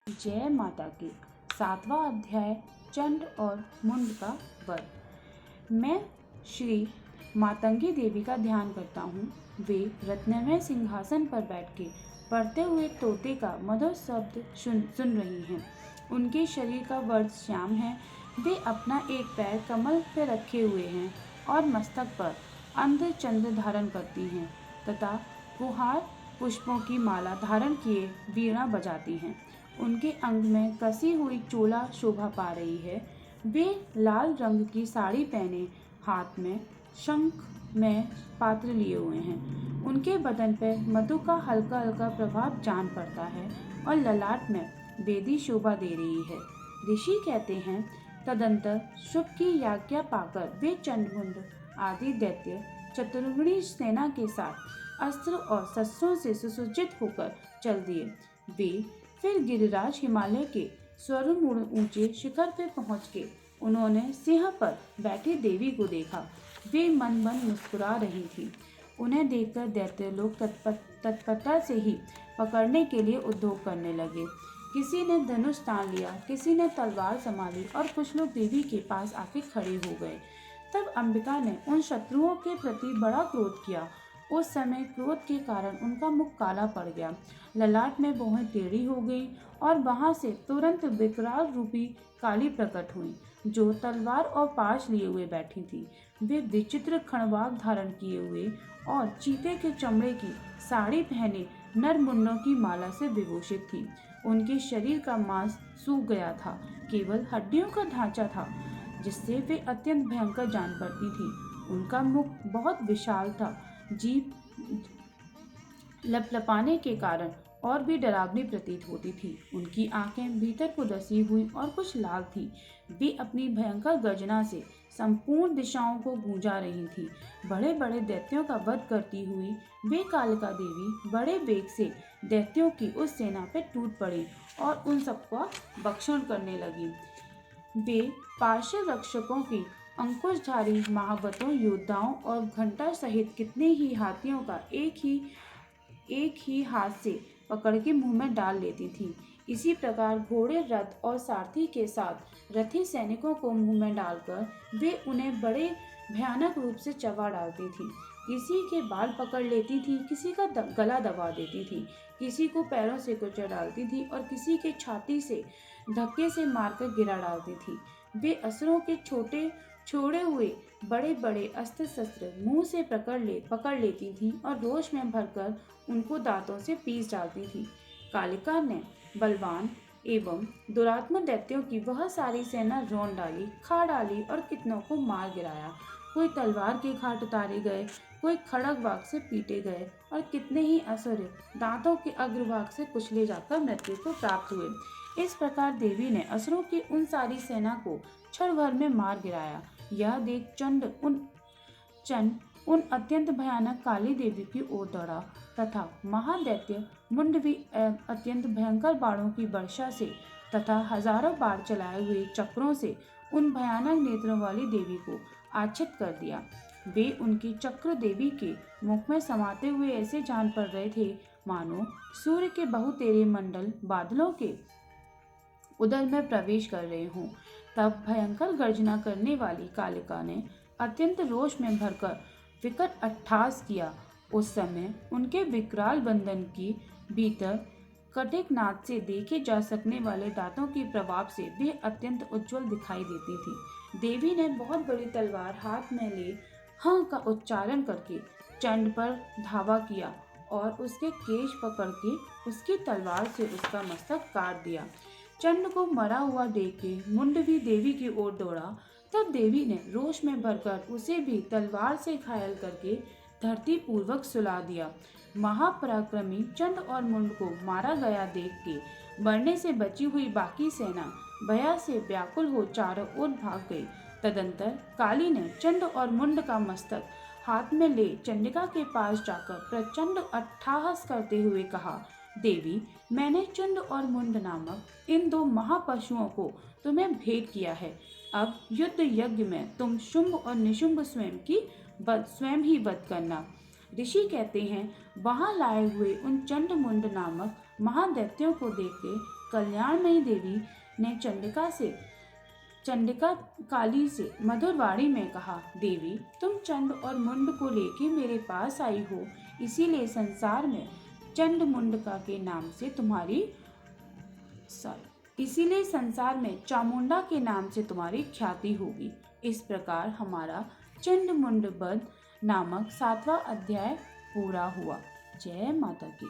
जय माता की। 7वां अध्याय चंड और मुंड का वध। मैं श्री मातंगी देवी का ध्यान करता हूँ। वे रत्नमय सिंहासन पर बैठ के पढ़ते हुए तोते का मधुर शब्द सुन रही हैं। उनके शरीर का वर्ण श्याम है। वे अपना एक पैर कमल पे रखे हुए हैं और मस्तक पर अंध चंद्र धारण करती हैं तथा कुहार पुष्पों की माला धारण किए वीणा बजाती हैं। उनके अंग में कसी हुई चोला शोभा पा रही है। वे लाल रंग की साड़ी पहने हाथ में शंख में पात्र लिए हुए हैं। उनके बदन पर मधु का हल्का हल्का प्रभाव जान पड़ता है और ललाट में बेदी शोभा दे रही है। ऋषि कहते हैं, तदंतर शुभ की आज्ञा पाकर वे चंडमुंड आदि दैत्य चतुर्गुणी सेना के साथ अस्त्र और शस्त्रों से सुसज्जित होकर चल दिए। वे फिर गिरिराज हिमालय के स्वरूण ऊंचे शिखर पर पहुंच के उन्होंने सिंह पर बैठी देवी को देखा। वे मन मन मुस्कुरा रही थी। उन्हें देखकर दैत्य लोग तत्परता से ही पकड़ने के लिए उद्योग करने लगे। किसी ने धनुष तान लिया, किसी ने तलवार संभाली और कुछ लोग देवी के पास आके खड़े हो गए। तब अंबिका ने उन शत्रुओं के प्रति बड़ा क्रोध किया। उस समय क्रोध के कारण उनका मुख काला पड़ गया, ललाट में भौहें टेढ़ी हो गई और वहां से तुरंत विकराल रूपी काली प्रकट हुई, जो तलवार और पाश लिए हुए बैठी थी। वे विचित्र खड़बाग धारण किए हुए और चीते के चमड़े की साड़ी पहने नर मुंडों की माला से विभूषित थी। उनके शरीर का मांस सूख गया था, केवल हड्डियों का ढांचा था, जिससे वे अत्यंत भयंकर जान पड़ती थी। उनका मुख बहुत विशाल था, जीभ लपलपाने के कारण और भी डरावनी प्रतीत होती थी। उनकी आंखें भीतर को धसी हुई और कुछ लाल थी। वे अपनी भयंकर गर्जना से संपूर्ण दिशाओं को गूंजा रही थी। बड़े बड़े दैत्यों का वध करती हुई वे कालिका देवी बड़े वेग से दैत्यों की उस सेना पर टूट पड़ी और उन सबका भक्षण करने लगी। वे पार्श्व रक्षकों की अंकुशधारी महावतों योद्धाओं और घंटा सहित कितने ही हाथियों का एक ही हाथ से पकड़ के मुंह में डाल लेती थी। इसी प्रकार घोड़े, रथ और सारथी के साथ रथी सैनिकों को मुंह में डालकर वे उन्हें बड़े भयानक रूप से चबा डालती थी। किसी के बाल पकड़ लेती थी, किसी का गला दबा देती थी, किसी को पैरों से कुचल डालती थी और किसी के छाती से धक्के से मारकर गिरा डालती थी। वे असुरों के छोड़े हुए बड़े बड़े अस्त्र शस्त्र मुंह से पकड़ लेती थी और रोष में भरकर उनको दांतों से पीस डालती थी। कालिका ने बलवान एवं दुरात्मा दैत्यों की वह सारी सेना रौंद डाली, खा डाली और कितनों को मार गिराया। कोई तलवार के घाट उतारे गए, कोई खड़ग वाग से पीटे गए और कितने ही असुर दांतों के अग्रभाग से कुचले जाकर मृत्यु को प्राप्त हुए। इस प्रकार देवी ने असुरों की उन सारी सेना को क्षण भर में मार गिराया। यह देख चंड उन अत्यंत भयानक काली देवी की ओर दौड़ा तथा महादैत्य मुंड भी अत्यंत भयंकर बाणों की वर्षा से तथा हजारों बाण चलाए हुए चक्रों से उन भयानक नेत्रों वाली देवी को आच्छित कर दिया। वे उनकी चक्र देवी के मुख में समाते हुए ऐसे जान पड़ रहे थे मानो सूर्य के बहुतेरे मंडल बादलों के उदर में प्रवेश कर रहे हों। तब भयंकर गर्जना करने वाली कालिका ने अत्यंत रोष में भरकर विकट अट्टहास किया। उस समय उनके विकराल बंधन की भीतर कटिकनाद से देखे जा सकने वाले दांतों के प्रभाव से वे अत्यंत उज्जवल दिखाई देती थी। देवी ने बहुत बड़ी तलवार हाथ में ले हाँ का उच्चारण करके चंड पर धावा किया और उसके केश पकड़ के उसकी तलवार से उसका मस्तक काट दिया। चंड को मरा हुआ देख के मुंड भी देवी की ओर दौड़ा। तब देवी ने रोष में भरकर उसे भी तलवार से घायल करके धरती पूर्वक सुला दिया। महापराक्रमी चंड और मुंड को मारा गया देख के मरने से बची हुई बाकी सेना भय से व्याकुल हो चारों ओर भाग गई। तदंतर काली ने चंड और मुंड का मस्तक हाथ में ले चंडिका के पास जाकर प्रचंड अट्टहास करते हुए कहा, देवी, मैंने चंड और मुंड नामक इन दो महापशुओं को तुम्हें भेंट किया है। अब युद्ध यज्ञ में तुम शुंभ और निशुंभ स्वयं ही वध करना। ऋषि कहते हैं, वहां लाए हुए उन चंड मुंड नामक महादैत्यों को देख के कल्याणमयी देवी ने चंडिका काली से मधुर वाणी में कहा, देवी तुम चंड और मुंड को लेके मेरे पास आई हो, इसीलिए संसार में चंड मुंडका के नाम से इसीलिए संसार में चामुंडा के नाम से तुम्हारी ख्याति होगी। इस प्रकार हमारा चंड मुंड वध नामक 7वां अध्याय पूरा हुआ। जय माता की।